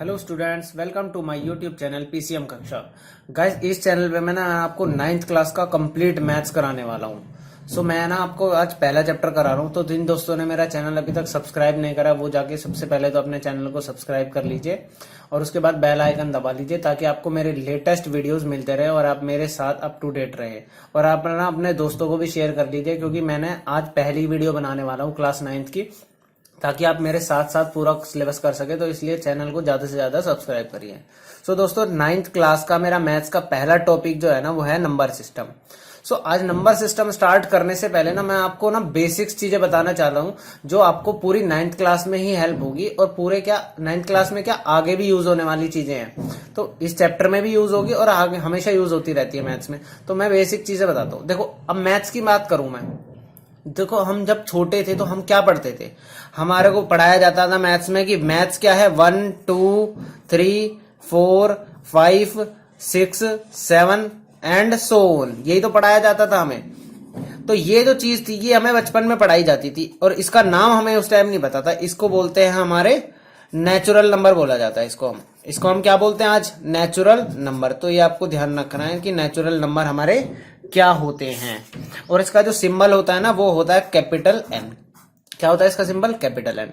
Hello students, welcome to my YouTube channel PCM कक्षा। Guys, इस channel पे मैं ना आपको 9th क्लास का कंप्लीट मैथ्स कराने वाला हूँ। सो मैं ना आपको आज पहला चैप्टर करा रहा हूँ। तो जिन दोस्तों ने मेरा चैनल अभी तक सब्सक्राइब नहीं करा वो जाके सबसे पहले तो अपने चैनल को सब्सक्राइब कर लीजिए और उसके बाद बेल आइकन दबा लीजिए ताकि आपको मेरे लेटेस्ट वीडियोज मिलते रहे और आप मेरे साथ अप टू डेट रहे। और आप ना अपने दोस्तों को भी शेयर कर लीजिए क्योंकि मैंने आज पहली वीडियो बनाने वाला हूँ क्लास 9th की, ताकि आप मेरे साथ साथ पूरा सिलेबस कर सके। तो इसलिए चैनल को ज्यादा से ज्यादा सब्सक्राइब करिए। सो दोस्तों, 9th क्लास का मेरा मैथ्स का पहला टॉपिक जो है ना वो है नंबर सिस्टम। सो आज नंबर सिस्टम स्टार्ट करने से पहले ना मैं आपको ना बेसिक्स चीजें बताना चाह रहा हूँ जो आपको पूरी 9th क्लास में ही हेल्प होगी और पूरे क्या 9th क्लास में क्या आगे भी यूज होने वाली चीजें हैं। तो इस चैप्टर में भी यूज होगी और आगे हमेशा यूज होती रहती है मैथ्स में। तो मैं बेसिक चीजें बताता हूँ। देखो, अब मैथ्स की बात करूं मैं, देखो हम जब छोटे थे तो हम क्या पढ़ते थे, हमारे को पढ़ाया जाता था मैथ्स में कि मैथ्स क्या है, 1 2 3 4 5 6 7 एंड सो ऑन, यही तो पढ़ाया जाता था हमें। तो ये जो चीज थी ये हमें बचपन में पढ़ाई जाती थी और इसका नाम हमें उस टाइम नहीं पता था। इसको बोलते हैं हमारे नेचुरल नंबर बोला जाता है। इसको हम क्या बोलते हैं आज, नेचुरल नंबर। तो ये आपको ध्यान रखना है कि नेचुरल नंबर हमारे क्या होते हैं। और इसका जो सिंबल होता है ना वो होता है कैपिटल एन। क्या होता है इसका सिंबल, कैपिटल एन।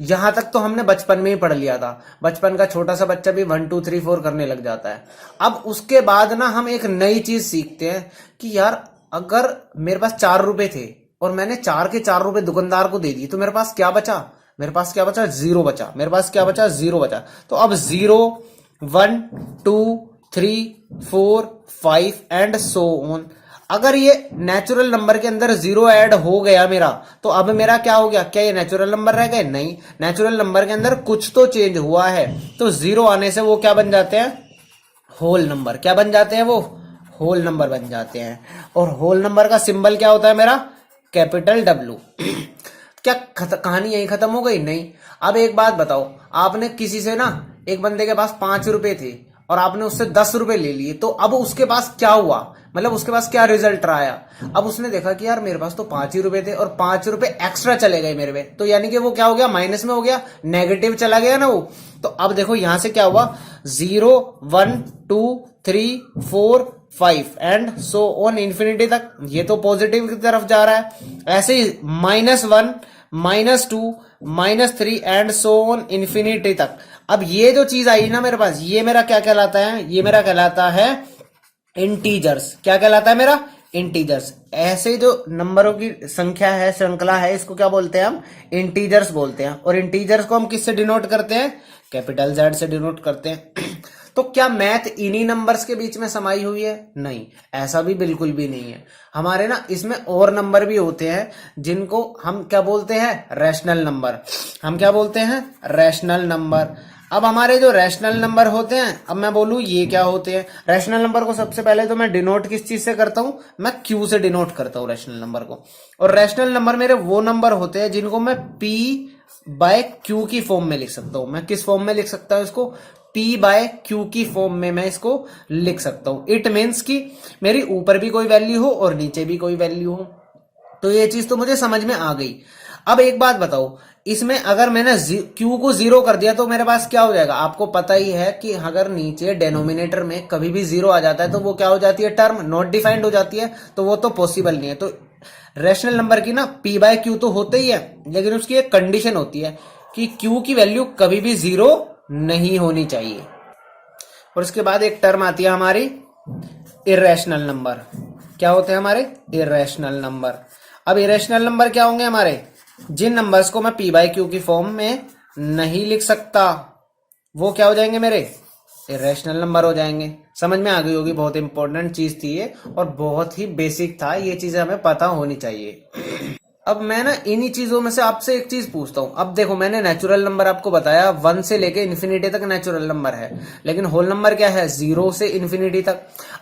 यहां तक तो हमने बचपन में ही पढ़ लिया था। बचपन का छोटा सा बच्चा भी 1 2 3 4 करने लग जाता है। अब उसके बाद ना हम एक नई चीज सीखते हैं कि यार अगर मेरे पास 4 रुपए थे और मैंने 4 के 4 रुपए दुकानदार को दे दिए तो मेरे पास क्या बचा, जीरो बचा। मेरे पास क्या बचा, जीरो बचा। तो अब 0 1 2 3 4 5 एंड सो ऑन। अगर ये नेचुरल नंबर के अंदर जीरो ऐड हो गया मेरा, तो अब मेरा क्या हो गया, क्या ये नेचुरल नंबर रह गए? नहीं, नेचुरल नंबर के अंदर कुछ तो चेंज हुआ है। तो जीरो आने से वो क्या बन जाते हैं, होल नंबर। क्या बन जाते हैं वो, होल नंबर बन जाते हैं। और होल नंबर का सिंबल क्या होता है मेरा, कैपिटल डब्ल्यू। क्या कहानी यही खत्म हो गई? नहीं। अब एक बात बताओ, आपने किसी से ना, एक बंदे के पास 5 रुपए थे और आपने उससे 10 रुपए ले लिए, तो अब उसके पास क्या हुआ, मतलब उसके पास क्या रिजल्ट आया? अब उसने देखा कि यार मेरे पास तो 5 ही रुपए थे और 5 रुपए एक्स्ट्रा चले गए मेरे में, तो यानी कि वो क्या हो गया, माइनस में हो गया, नेगेटिव चला गया ना वो। तो अब देखो यहां से क्या हुआ, 0 1 2 3 4 5 एंड सो ऑन इन्फिनिटी तक। ये तो पॉजिटिव की तरफ जा रहा है। ऐसे ही -1 -2 -3 एंड सो ऑन इन्फिनिटी तक। अब ये जो चीज आई ना मेरे पास, ये मेरा क्या कहलाता है, ये मेरा कहलाता है इंटीजर्स। क्या कहलाता है मेरा, इंटीजर्स। ऐसे जो नंबरों की संख्या है, श्रृंखला है, इसको क्या बोलते हैं हम, इंटीजर्स बोलते हैं। और इंटीजर्स को हम किससे डिनोट करते हैं, कैपिटल जेड से डिनोट करते हैं। तो क्या मैथ इन्हीं नंबर्स के बीच में समाई हुई है? नहीं, ऐसा भी बिल्कुल भी नहीं है। हमारे ना इसमें और नंबर भी होते हैं जिनको हम क्या बोलते हैं, रैशनल नंबर। हम क्या बोलते हैं, रैशनल नंबर। अब हमारे जो रैशनल नंबर होते हैं, अब मैं बोलूं ये क्या होते हैं। रैशनल नंबर को सबसे पहले तो मैं डिनोट किस चीज से करता हूं, मैं क्यू से डिनोट करता हूं रैशनल नंबर को। और रैशनल नंबर मेरे वो नंबर होते हैं जिनको मैं पी बाय क्यू की फॉर्म में लिख सकता हूं। मैं किस फॉर्म में लिख सकता हूं इसको, पी बाय क्यू की फॉर्म में मैं इसको लिख सकता हूं। इट मीन्स कि मेरी ऊपर भी कोई वैल्यू हो और नीचे भी कोई वैल्यू हो। तो ये चीज तो मुझे समझ में आ गई। अब एक बात बताओ, इसमें अगर मैंने क्यू को 0 कर दिया तो मेरे पास क्या हो जाएगा? आपको पता ही है कि अगर नीचे डेनोमिनेटर में कभी भी 0 आ जाता है तो वो क्या हो जाती है, टर्म नॉट डिफाइंड हो जाती है। तो वो तो पॉसिबल नहीं है। तो रैशनल नंबर की ना पी बाय क्यू तो होते ही है, लेकिन उसकी एक कंडीशन होती है कि क्यू की वैल्यू कभी भी 0 नहीं होनी चाहिए। और उसके बाद एक टर्म आती है हमारी इरेशनल नंबर। क्या होते हैं हमारे, इरेशनल नंबर। अब इरेशनल नंबर क्या होंगे हमारे, जिन नंबर्स को मैं पी बाय क्यू की फॉर्म में नहीं लिख सकता वो क्या हो जाएंगे, मेरे इरेशनल नंबर हो जाएंगे। समझ में आ गई होगी, बहुत इंपॉर्टेंट चीज थी ये और बहुत ही बेसिक था, ये चीजें हमें पता होनी चाहिए। अब मैं ना इन्हीं चीजों में से आपसे एक चीज पूछता हूं। अब देखो, मैंने नेचुरल नंबर आपको बताया 1 से लेके इन्फिनिटी तक नेचुरल नंबर है, लेकिन होल नंबर क्या है, 0 से इन्फिनिटी तक।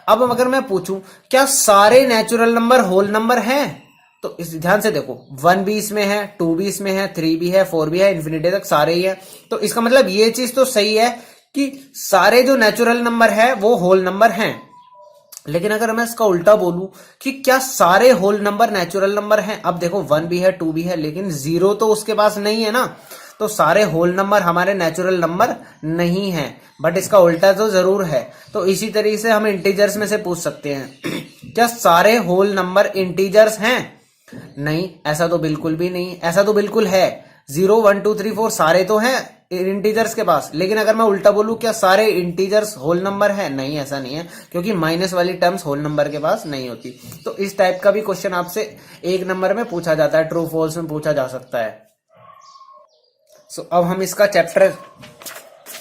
अब अगर मैं पूछूं क्या सारे नेचुरल नंबर होल नंबर हैं, तो इस ध्यान से देखो, 1 भी इसमें है, 2 भी इसमें है, 3 भी है, 4 भी है, इन्फिनिटी तक सारे ही है। तो इसका मतलब ये चीज तो सही है कि सारे जो नेचुरल नंबर है वो होल नंबर हैं। लेकिन अगर मैं इसका उल्टा बोलूं कि क्या सारे होल नंबर नेचुरल नंबर हैं, अब देखो 1 भी है, 2 भी है, लेकिन 0 तो उसके पास नहीं है ना। तो सारे होल नंबर हमारे नेचुरल नंबर नहीं है, बट इसका उल्टा तो जरूर है। तो इसी तरीके से हम इंटीजर्स में से पूछ सकते हैं क्या सारे होल नंबर इंटीजर्स हैं? नहीं, ऐसा तो बिल्कुल भी नहीं। ऐसा तो बिल्कुल है, 0 1 2 3 4 सारे तो हैं इंटीजर्स के पास। लेकिन अगर मैं उल्टा बोलूं क्या सारे इंटीजर्स होल नंबर है? नहीं, ऐसा नहीं है, क्योंकि माइनस वाली टर्म्स होल नंबर के पास नहीं होती। तो इस टाइप का भी क्वेश्चन आपसे 1 नंबर में पूछा जाता है, ट्रू फॉल्स में पूछा जा सकता है। सो अब हम इसका चैप्टर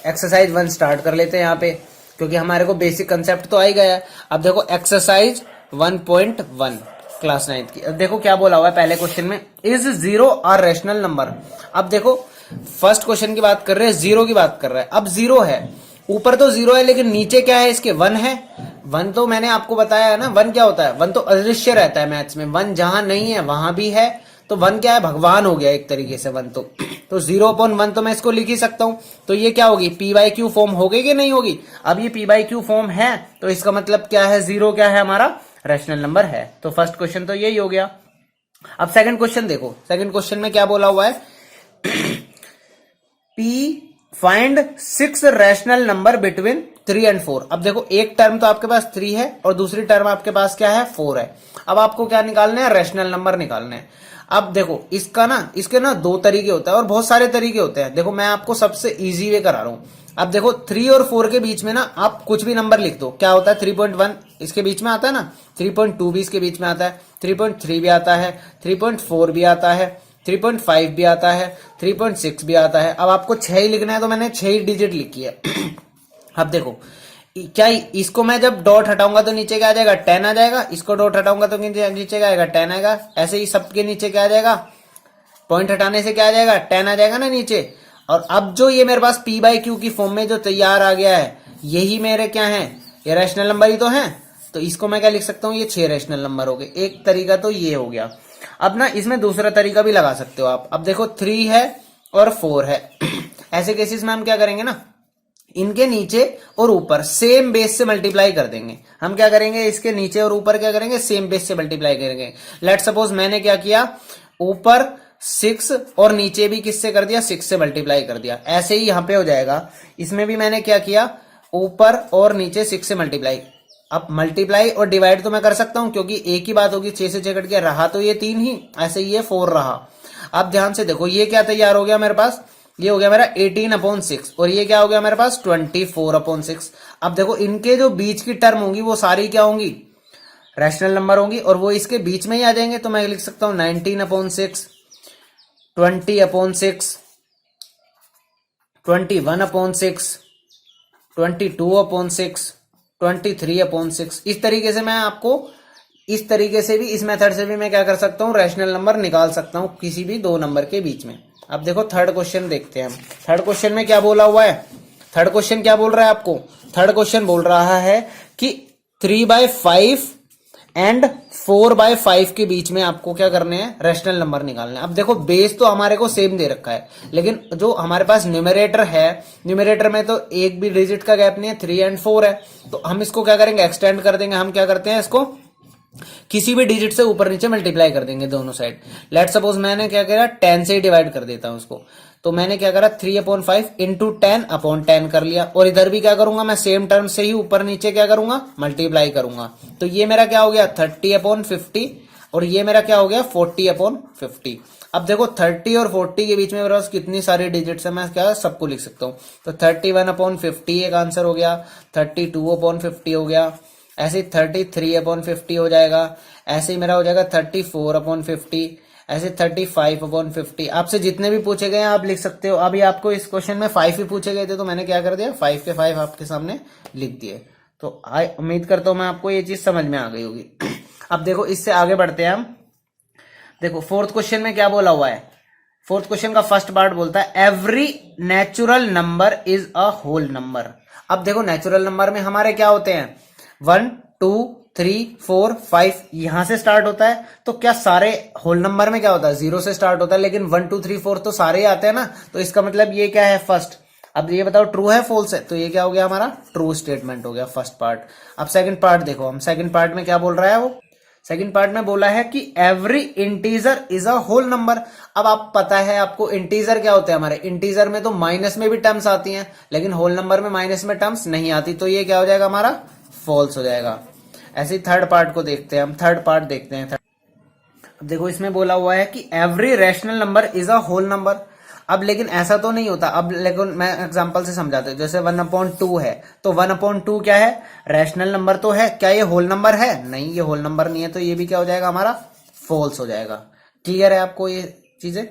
एक्सरसाइज 1 स्टार्ट कर लेते हैं यहाँ पे, क्योंकि हमारे को बेसिक कंसेप्ट तो आ ही गया है। अब देखो एक्सरसाइज 1.1 क्लास 9 की। अब देखो क्या बोला हुआ है पहले क्वेश्चन में, इज 0 आर रैशनल नंबर। अब देखो फर्स्ट क्वेश्चन की बात कर रहे हैं, 0 की बात कर रहा है। अब 0 है, ऊपर तो 0 है, लेकिन नीचे क्या है इसके? 1 है। 1 तो मैंने आपको बताया है ना, 1 क्या होता है? 1 तो अदृश्य रहता है मैथ्स में, 1 जहां नहीं है वहां भी है। तो 1 क्या है? भगवान हो गया एक तरीके से 1 तो 0/1 तो मैं इसको लिख ही सकता हूं। तो ये क्या होगी? p/q फॉर्म होगी कि नहीं होगी? अब ये p/q फॉर्म है, तो इसका मतलब क्या है? 0 क्या है हमारा? रैशनल नंबर है। तो फर्स्ट क्वेश्चन तो यही हो गया। अब सेकंड क्वेश्चन देखो, सेकंड क्वेश्चन में क्या बोला हुआ है? p find 6 rational number between 3 and 4। अब देखो एक टर्म तो आपके पास 3 है और दूसरी टर्म आपके पास क्या है? 4 है। अब आपको क्या निकालना है? रैशनल नंबर निकालना है। अब देखो इसके ना 2 तरीके होता है और बहुत सारे तरीके होते हैं। देखो मैं आपको सबसे इजी वे करा रहा हूं। अब देखो 3 और 4 के बीच में ना आप कुछ भी नंबर लिख दो। क्या होता है? 3.1 इसके बीच में आता है ना, 3.2 भी इसके बीच में आता है, 3.3 भी आता है, 3.4 भी आता है, 3.5 भी आता है, 3.6 भी आता है। अब आपको 6 ही लिखना है, तो मैंने 6 ही डिजिट लिखी है। अब देखो क्या इसको मैं जब डॉट हटाऊंगा तो नीचे क्या आ जाएगा? 10 आ जाएगा। इसको डॉट हटाऊंगा तो नीचे क्या आएगा? 10 आएगा। ऐसे ही सबके नीचे क्या आ जाएगा? पॉइंट हटाने से क्या आ जाएगा? 10 आ जाएगा ना नीचे। और अब जो ये मेरे पास p/q की फॉर्म में जो तैयार आ गया है, यही मेरे क्या है? ये रैशनल नंबर ही तो है। तो इसको मैं क्या लिख सकता हूं? ये 6 रैशनल नंबर हो गए। एक तरीका तो ये हो गया। अब ना इसमें दूसरा तरीका भी लगा सकते हो आप। अब देखो 3 है और 4 है। ऐसे केसेस में हम क्या करेंगे ना, इनके नीचे और ऊपर सेम बेस से मल्टीप्लाई कर देंगे। हम क्या करेंगे? इसके नीचे और ऊपर क्या करेंगे? सेम बेस से मल्टीप्लाई करेंगे। लेट सपोज मैंने क्या किया, ऊपर 6 और नीचे भी किससे कर दिया? 6 से मल्टीप्लाई कर दिया। ऐसे ही यहां पे हो जाएगा। इसमें भी मैंने क्या किया, ऊपर और नीचे 6 से मल्टीप्लाई। अब मल्टीप्लाई और डिवाइड तो मैं कर सकता हूं, क्योंकि एक ही बात होगी। 6 से 6 कट गया, रहा तो ये 3 ही, ऐसे ही ये 4 रहा। अब ध्यान से देखो ये क्या तैयार हो गया मेरे पास? ये हो गया मेरा 18/6 और ये क्या हो गया मेरे पास? 24/6। अब देखो इनके जो बीच की टर्म होंगी वो सारी क्या होंगी? रैशनल नंबर होंगी, और वो इसके बीच में ही आ जाएंगे। तो मैं लिख सकता हूं 19/6, 20/6, 21/6, 22/6, 23/6। इस तरीके से मैं आपको इस तरीके से भी, इस मेथड से भी मैं क्या कर सकता हूं? रैशनल नंबर निकाल सकता हूं किसी भी 2 नंबर के बीच में। अब देखो थर्ड क्वेश्चन देखते हैं हम। थर्ड क्वेश्चन में क्या बोला हुआ है? थर्ड क्वेश्चन क्या बोल रहा है आपको? थर्ड क्वेश्चन बोल रहा है कि 3/5 एंड 4/5 के बीच में आपको क्या करने हैं? रैशनल नंबर निकालने हैं। अब देखो बेस तो हमारे को सेम दे रखा है, लेकिन जो हमारे पास न्यूमरेटर है, न्यूमरेटर में तो एक भी डिजिट का गैप नहीं है, 3 एंड 4 है। तो हम इसको क्या करेंगे? एक्सटेंड कर देंगे। हम क्या करते हैं? इसको किसी भी डिजिट से ऊपर नीचे मल्टीप्लाई कर देंगे दोनों साइड। लेट सपोज मैंने क्या करा, 10 से ही डिवाइड कर देता हूं उसको। तो मैंने क्या करा, 3/5 इंटू 10/10 कर लिया। और इधर भी क्या करूंगा मैं? सेम टर्म से ही ऊपर नीचे क्या करूंगा? मल्टीप्लाई करूंगा। तो ये मेरा क्या हो गया? 30/50 और ये मेरा क्या हो गया? 40/50। अब देखो 30 और 40 के बीच में मेरे पास कितनी सारी डिजिट्स है, मैं क्या सबको लिख सकता हूं। तो 31/50 एक आंसर हो गया, 32/50 हो गया, ऐसे 33/50 हो जाएगा, ऐसे ही मेरा हो जाएगा 34/50, ऐसे 35/50। आपसे जितने भी पूछे गए आप लिख सकते हो। अभी आपको इस क्वेश्चन में 5 ही पूछे गए थे, तो मैंने क्या कर दिया? 5 के 5 आपके सामने लिख दिए। तो उम्मीद करता हूं मैं आपको ये चीज समझ में आ गई होगी। अब देखो इससे आगे बढ़ते हैं हम। देखो फोर्थ क्वेश्चन में क्या बोला हुआ है? फोर्थ क्वेश्चन का फर्स्ट पार्ट बोलता है every natural number is a whole number. अब देखो नेचुरल नंबर में हमारे क्या होते हैं? 1 2 3 4 5 यहां से स्टार्ट होता है। तो क्या सारे होल नंबर में क्या होता है? 0 से स्टार्ट होता है, लेकिन 1 2 3 4 तो सारे ही आते हैं ना। तो इसका मतलब ये क्या है? फर्स्ट। अब ये बताओ ट्रू है फॉल्स है? तो ये क्या हो गया हमारा? ट्रू स्टेटमेंट हो गया फर्स्ट पार्ट। अब सेकंड पार्ट देखो हम। सेकंड पार्ट में क्या बोल रहा है वो? सेकंड पार्ट में बोला है कि every integer is a whole number. अब आप पता है आपको इंटीजर क्या होते हैं हमारे, इंटीजर में तो माइनस में भी टर्म्स आती हैं, लेकिन होल नंबर में माइनस में टर्म्स नहीं आती, तो ये क्या हो जाएगा हमारा, फॉल्स हो जाएगा। ऐसे ही थर्ड पार्ट को देखते हैं हम, थर्ड पार्ट देखते हैं। अब देखो इसमें बोला हुआ है कि every rational number is a whole number. अब लेकिन ऐसा तो नहीं होता, अब लेकिन मैं एग्जांपल से समझाता हूँ। जैसे 1/2 है, तो 1/2 क्या है, रैशनल नंबर तो है, क्या ये होल नंबर है, नहीं ये होल नंबर नहीं है, तो ये भी क्या हो जाएगा हमारा, फॉल्स हो जाएगा। क्लियर है आपको ये चीजें।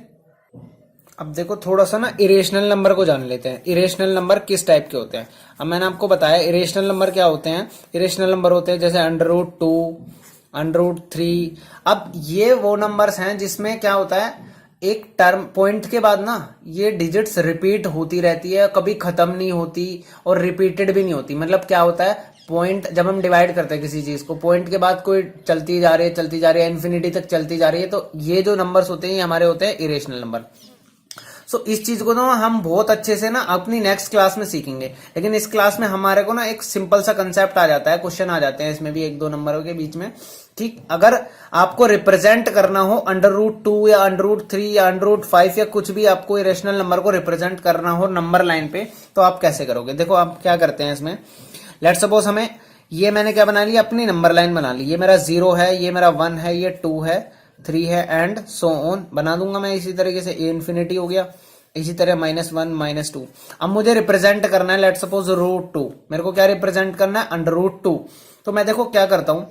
अब देखो थोड़ा सा ना इरेशनल नंबर को जान लेते हैं। इरेशनल नंबर किस टाइप के होते हैं। अब मैंने आपको बताया इरेशनल नंबर क्या होते हैं। इरेशनल नंबर होते हैं जैसे √2, √3। अब ये वो नंबर्स हैं जिसमें क्या होता है, एक टर्म पॉइंट के बाद ना ये डिजिट्स रिपीट होती रहती है, कभी खत्म नहीं होती और रिपीटेड भी नहीं होती। मतलब क्या होता है, पॉइंट जब हम डिवाइड करते हैं किसी चीज को, पॉइंट के बाद कोई चलती जा रही है, चलती जा रही है, इन्फिनिटी तक चलती जा रही है, तो ये जो नंबर्स होते हैं ये हमारे होते हैं इरेशनल नंबर। सो इस चीज को ना हम बहुत अच्छे से ना अपनी नेक्स्ट क्लास में सीखेंगे, लेकिन इस क्लास में हमारे को ना एक सिंपल सा कंसेप्ट आ जाता है, क्वेश्चन आ जाते हैं इसमें भी 1-2 नंबरों के बीच में। ठीक, अगर आपको रिप्रेजेंट करना हो √2 या √3 या √5 या कुछ भी आपको इरेशनल नंबर को रिप्रेजेंट करना हो नंबर लाइन पे, तो आप कैसे करोगे। देखो आप क्या करते हैं इसमें, लेट सपोज हमें ये मैंने क्या बना लिया, अपनी नंबर लाइन बना ली। ये मेरा 0 है, ये मेरा 1 है, ये 2 है, 3 है एंड सो ऑन बना दूंगा मैं इसी तरीके से। ये इन्फिनिटी हो गया, इसी तरह -1 -2। अब मुझे रिप्रेजेंट करना है लेट सपोज √2, मेरे को क्या रिप्रेजेंट करना है, √2। तो मैं देखो क्या करता हूं,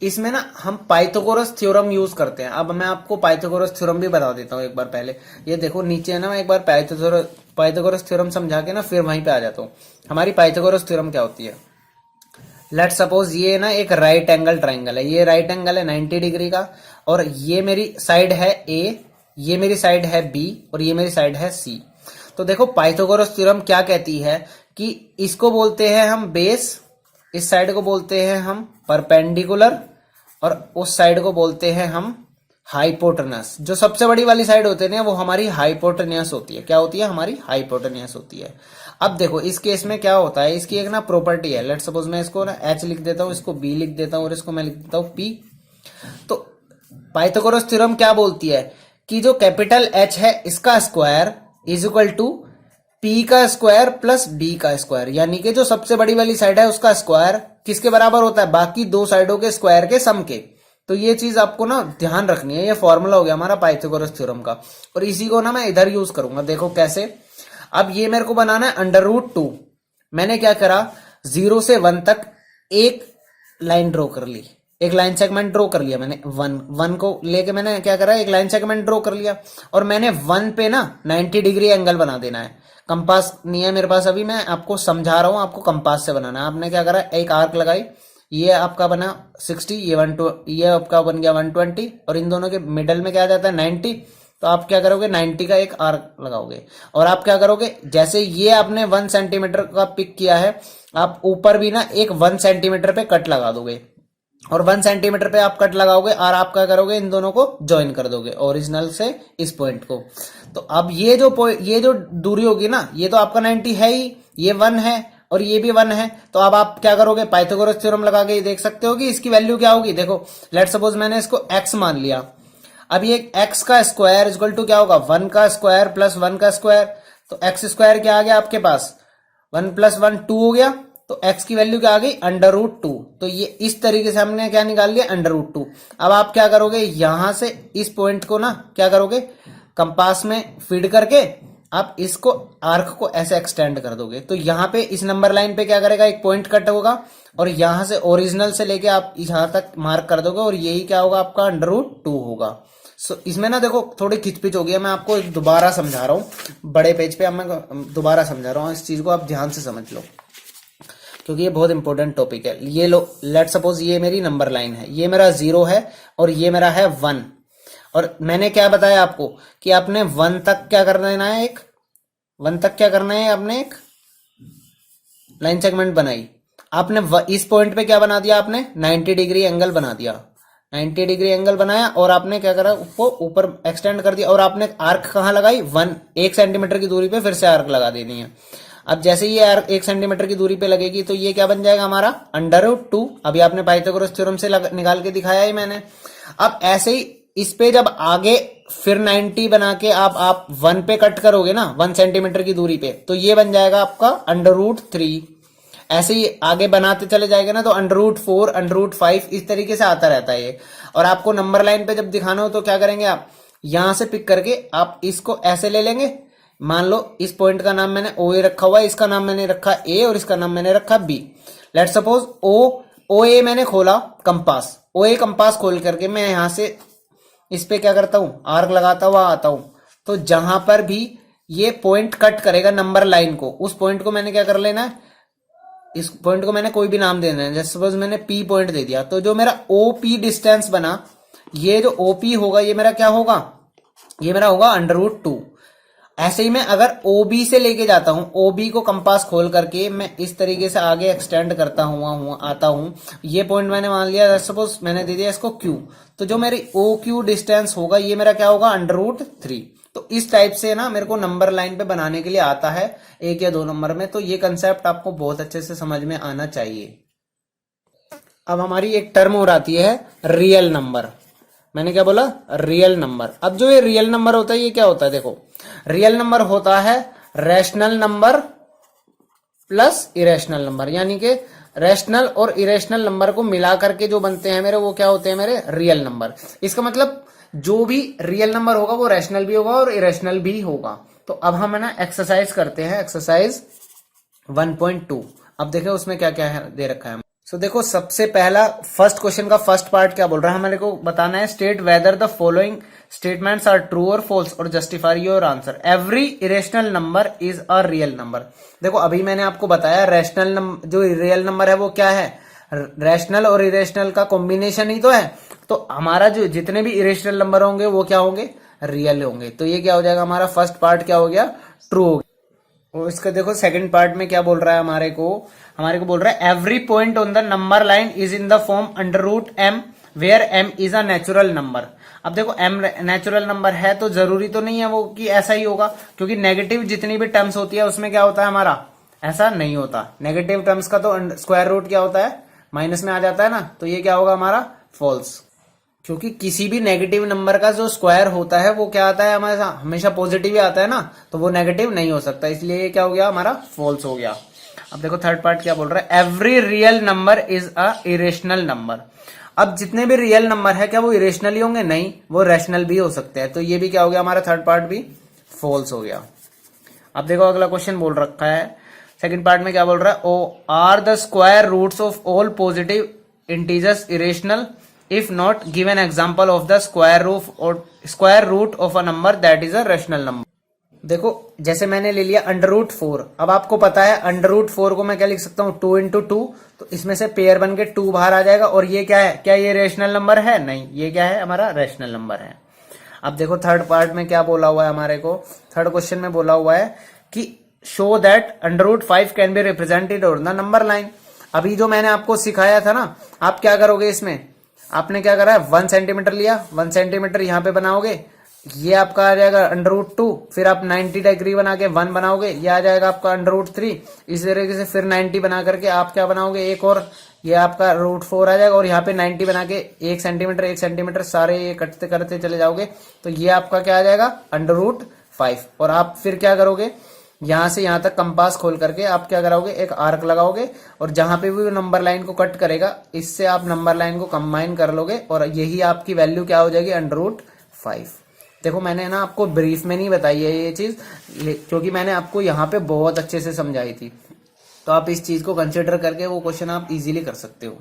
इसमें ना हम पाइथागोरस थ्योरम यूज करते हैं। अब मैं आपको पाइथागोरस थ्योरम भी बता देता हूँ एक बार पहले। ये देखो नीचे है ना, मैं एक बार पाइथागोरस थ्योरम समझा के ना फिर वहीं पे आ जाता हूँ। हमारी पाइथागोरस थ्योरम क्या होती है, लेट सपोज ये ना एक राइट एंगल ट्राइंगल है, ये राइट एंगल है 90 डिग्री का, और ये मेरी साइड है ए, ये मेरी साइड है बी, और ये मेरी साइड है सी। तो देखो पाइथागोरस थ्योरम क्या कहती है कि इसको बोलते हैं हम बेस, इस साइड को बोलते हैं हम परपेंडिकुलर, और उस साइड को बोलते हैं हम हाइपोटेनस। जो सबसे बड़ी वाली साइड होती है ना वो हमारी हाइपोटेनियस होती है। क्या होती है, हमारी हाइपोटेनियस होती है। अब देखो इस केस में क्या होता है, इसकी एक ना प्रॉपर्टी है। लेट सपोज मैं इसको ना H लिख देता हूं, इसको B लिख देता हूं, और इसको मैं लिख देता हूं P। तो पाइथागोरस थ्योरम क्या बोलती है कि जो कैपिटल H है इसका square is equal to P का स्क्वायर प्लस B का स्क्वायर, यानी कि जो सबसे बड़ी वाली साइड है उसका स्क्वायर किसके बराबर होता है, बाकी दो साइडों के स्क्वायर के सम के। तो ये चीज आपको ना ध्यान रखनी है, ये फॉर्मूला हो गया हमारा पाइथागोरस थ्योरम का, और इसी को ना मैं इधर यूज करूंगा। देखो कैसे, अब ये मेरे को बनाना है √2। मैंने क्या करा, 0 से 1 तक एक लाइन ड्रॉ कर ली, एक लाइन सेगमेंट ड्रॉ कर लिया मैंने। 1 को लेके मैंने क्या करा, एक लाइन सेगमेंट ड्रॉ कर लिया, और मैंने 1 पे ना 90 डिग्री एंगल बना देना है। कंपास नहीं है मेरे पास, अभी मैं आपको समझा रहा हूं, आपको कंपास से बनाना है। आपने क्या करा, एक आर्क लगाई, ये आपका बना 60, ये आपका बन गया 120, और इन दोनों के मिडल में क्या आ जाता है 90। तो आप क्या करोगे, 90 का एक आर्क लगाओगे, और आप क्या करोगे, जैसे ये आपने 1 सेंटीमीटर का पिक किया है, आप ऊपर भी ना एक 1 सेंटीमीटर पे कट लगा दोगे, और 1 सेंटीमीटर पे आप कट लगाओगे, और आप क्या करोगे, इन दोनों को ज्वाइन कर दोगे ओरिजिनल से इस पॉइंट को। तो अब ये जो दूरी होगी ना, ये तो आपका 90 है ही, ये 1 है और ये भी 1 है। तो अब आप क्या करोगे, पाइथागोरस थ्योरम लगा के देख सकते हो कि इसकी वैल्यू क्या होगी। देखो लेट सपोज मैंने इसको x मान लिया, अब ये x का स्क्वायर इक्वल टू क्या होगा, 1 का स्क्वायर प्लस 1 का स्क्वायर। तो x स्क्वायर क्या आ गया आपके पास, 1 + 1 2 हो गया, तो x की वैल्यू क्या आ गई, √2। तो ये इस तरीके से हमने क्या निकाल लिया, √2। अब आप क्या करोगे, यहां से इस पॉइंट को ना क्या करोगे, कंपास में फीड करके आप इसको आर्क को ऐसे एक्सटेंड कर दोगे। तो यहाँ पे इस नंबर लाइन पे क्या करेगा, एक पॉइंट कट होगा, और यहां से ओरिजिनल से लेके आप यहां तक मार्क कर दोगे, और यही क्या होगा आपका √2 होगा। सो इसमें ना देखो थोड़ी खिचपिच हो गई, मैं आपको दोबारा समझा रहा हूँ बड़े पेज पे, अब मैं दोबारा समझा रहा हूँ, इस चीज को आप ध्यान से समझ लो क्योंकि ये बहुत इंपॉर्टेंट टॉपिक है। ये लो, लेट सपोज ये मेरी नंबर लाइन है, ये मेरा 0 है और ये मेरा है 1, और मैंने क्या बताया आपको कि आपने 1 तक क्या कर देना है, एक 1 तक क्या करना है, आपने एक लाइन सेगमेंट बनाई। आपने इस पॉइंट पे क्या बना दिया, आपने 90 डिग्री एंगल बना दिया, 90 डिग्री एंगल बनाया, और आपने क्या करा, उसको ऊपर एक्सटेंड कर दिया, और आपने आर्क कहाँ लगाई, 1 सेंटीमीटर की दूरी पे फिर से आर्क लगा देनी है। अब जैसे ये 1 सेंटीमीटर की दूरी पे लगेगी तो ये क्या बन जाएगा हमारा √2। अभी आपने पाइथागोरस थ्योरम से निकाल के दिखाया ही मैंने। अब ऐसे ही इस पे जब आगे फिर 90 बना के आप 1 पे कट करोगे ना 1 सेंटीमीटर की दूरी पे, तो ये बन जाएगा आपका √3। ऐसे ही आगे बनाते चले जाएंगे ना तो √4 √5 इस तरीके से आता रहता है ये। और आपको नंबर लाइन पे जब दिखाना हो तो क्या करेंगे, आप यहां से पिक करके आप इसको ऐसे ले लेंगे। मान लो इस पॉइंट का नाम मैंने ओ ए रखा हुआ है, इसका नाम मैंने रखा ए और इसका नाम मैंने रखा बी। लेट सपोज ओ ए मैंने खोला कंपास, ओ ए कंपास खोल करके मैं यहां से इस पे क्या करता हूं, आर्क लगाता हुआ आता हूं। तो जहां पर भी ये पॉइंट कट करेगा नंबर लाइन को, उस पॉइंट को मैंने क्या कर लेना है, इस पॉइंट को मैंने कोई भी नाम देना है। जैसे सपोज मैंने पी पॉइंट दे दिया, तो जो मेरा ओपी डिस्टेंस बना, ये जो ओपी होगा ये मेरा क्या होगा, ये मेरा होगा √2। ऐसे ही मैं अगर ओबी से लेके जाता हूं, ओबी को कंपास खोल करके मैं इस तरीके से आगे एक्सटेंड करता हुआ आता हूं। ये पॉइंट मैंने मान लिया, सपोज मैंने दे दिया इसको क्यू, तो जो मेरी ओ क्यू डिस्टेंस होगा ये मेरा क्या होगा √3। तो इस टाइप से ना मेरे को नंबर लाइन पे बनाने के लिए आता है 1 या 2 नंबर में। तो ये कंसेप्ट आपको बहुत अच्छे से समझ में आना चाहिए। अब हमारी एक टर्म और आती है रियल नंबर। मैंने क्या बोला, रियल नंबर। अब जो ये रियल नंबर होता है ये क्या होता है, देखो रियल नंबर होता है rational number plus irrational number, यानी कि रैशनल और इरेशनल नंबर को मिला करके जो बनते हैं मेरे, वो क्या होते हैं मेरे, रियल नंबर। इसका मतलब जो भी रियल नंबर होगा वो रैशनल भी होगा और इरेशनल भी होगा। तो अब हम है ना एक्सरसाइज करते हैं, एक्सरसाइज 1.2। अब देखें उसमें क्या क्या है दे रखा है। सो देखो सबसे पहला फर्स्ट क्वेश्चन का फर्स्ट पार्ट क्या बोल रहा है, हमारे को बताना है state whether the following statements are true और फॉल्स और justify your answer. Every irrational number is a real number. देखो अभी मैंने आपको बताया रैशनल नंबर, जो रियल नंबर है वो क्या है, रैशनल और इरेशनल का कॉम्बिनेशन ही तो है। तो हमारा जो जितने भी इरेशनल नंबर होंगे वो क्या होंगे, रियल होंगे। तो ये क्या हो जाएगा, हमारा फर्स्ट पार्ट क्या हो गया, ट्रू हो गया। और इसका देखो सेकंड पार्ट में क्या बोल रहा है, हमारे को बोल रहा है every point on the number line is in the form √m where m is a natural number. अब देखो m नेचुरल नंबर है तो जरूरी तो नहीं है वो कि ऐसा ही होगा, क्योंकि नेगेटिव जितनी भी टर्म्स होती है उसमें क्या होता है हमारा, ऐसा नहीं होता। नेगेटिव टर्म्स का तो स्क्वायर रूट क्या होता है, माइनस में आ जाता है ना। तो ये क्या होगा हमारा फॉल्स, क्योंकि किसी भी नेगेटिव नंबर का जो स्क्वायर होता है वो क्या आता है हमारे साथ, हमेशा पॉजिटिव ही आता है ना, तो वो नेगेटिव नहीं हो सकता। इसलिए ये क्या हो गया हमारा, फॉल्स हो गया। अब देखो थर्ड पार्ट क्या बोल रहा है, every real number is a irrational number. अब जितने भी रियल नंबर है क्या वो इरेशनल ही होंगे, नहीं, वो रैशनल भी हो सकते हैं। तो ये भी क्या हो गया हमारा, थर्ड पार्ट भी फॉल्स हो गया। अब देखो अगला क्वेश्चन बोल रखा है सेकंड पार्ट में क्या बोल रहा है, are the square roots of all positive integers irrational if not give an example of the square root of a number that is a rational number। देखो जैसे मैंने ले लिया √4। अब आपको पता है √4 को मैं क्या लिख सकता हूँ, 2 × 2। तो इसमें से पेयर बन के 2 बाहर आ जाएगा। और ये क्या है, क्या ये रेशनल नंबर है, नहीं, ये क्या है हमारा रैशनल नंबर है। अब देखो थर्ड पार्ट में क्या बोला हुआ है हमारे को, थर्ड क्वेश्चन में बोला हुआ है कि show that √5 can be represented on the number line. अभी जो मैंने आपको सिखाया था ना, आप क्या करोगे, इसमें आपने क्या करा है, 1 सेंटीमीटर लिया, 1 सेंटीमीटर यहाँ पे बनाओगे, ये आपका आ जाएगा √2। फिर आप 90 डिग्री बना के 1 बनाओगे, ये आ जाएगा आपका √3। इस तरीके से फिर 90 बना करके आप क्या बनाओगे, एक और, ये आपका √4 आ जाएगा। और यहाँ पे 90 बना के 1 सेंटीमीटर 1 सेंटीमीटर सारे ये कटते करते चले जाओगे, तो ये आपका क्या आ जाएगा, √5। और आप फिर क्या करोगे, यहां से यहां तक कंपास खोल करके आप क्या कराओगे, एक आर्क लगाओगे, और जहां पे भी नंबर लाइन को कट करेगा इससे आप नंबर लाइन को कंबाइन कर लोगे, और यही आपकी वैल्यू क्या हो जाएगी, √5। देखो मैंने ना आपको ब्रीफ में नहीं बताई है ये चीज, क्योंकि मैंने आपको यहाँ पे बहुत अच्छे से समझाई थी। तो आप इस चीज को कंसिडर करके वो क्वेश्चन आप इजीली कर सकते हो।